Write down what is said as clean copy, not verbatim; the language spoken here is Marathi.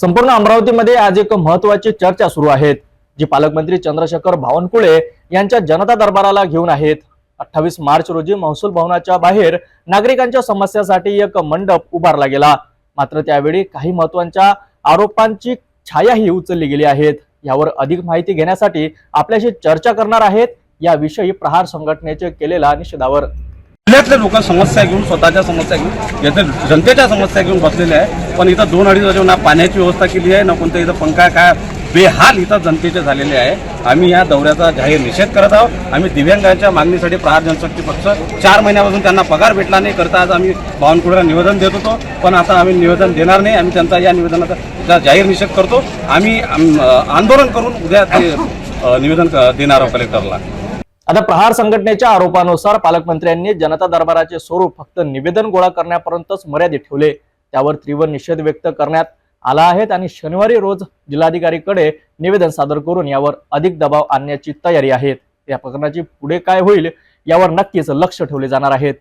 संपूर्ण अमरावतीमध्ये आज एक महत्त्वाची चर्चा सुरू आहे, जी पालकमंत्री चंद्रशेखर बावनकुळे यांच्या जनता दरबाराला घेऊन आहेत। 28 मार्च रोजी महसूल भवनाच्या बाहेर नागरिकांच्या समस्यासाठी एक मंडप उभारला गेला, मात्र त्यावेळी काही महत्त्वाच्या आरोपांची छायाही उचलली गेली आहेत। यावर अधिक माहिती घेण्यासाठी आपल्याशी चर्चा करणार आहेत याविषयी प्रहार संघटनेचे केलेल्या निषेधावर। जिल्ह्यातले लोक समस्या घेऊन, स्वतःच्या समस्या घेऊन, येथे जनतेच्या समस्या घेऊन बसलेले आहे। पण इथं 2-2.5 वाजून ना पाण्याची व्यवस्था केली आहे, ना कोणतं इथं पंखा, काय बेहाल इथं जनतेचे झालेले आहे। आम्ही या दौऱ्याचा जाहीर निषेध करत आहोत। आम्ही दिव्यांगांच्या मागणीसाठी प्रहार जनशक्ती पक्ष 4 महिन्यापासून त्यांना पगार भेटला नाही करता आज आम्ही बावनकुळेला निवेदन देत होतो, पण आता आम्ही निवेदन देणार नाही। आम्ही त्यांचा या निवेदनाचा जाहीर निषेध करतो। आम्ही आंदोलन करून उद्या ते निवेदन देणार आहोत कलेक्टरला। आता प्रहार संघटनेच्या आरोपानुसार पालकमंत्र्यांनी जनता दरबाराचे स्वरूप फक्त निवेदन गोळा करण्यापर्यंतच मर्यादित ठेवले। त्यावर तीव्र निषेध व्यक्त करण्यात आला आहे आणि शनिवारी रोज जिल्हाधिकारीकडे निवेदन सादर करून यावर अधिक दबाव आणण्याची तयारी आहे। या प्रकरणाची पुढे काय होईल यावर नक्कीच लक्ष ठेवले जाणार आहे।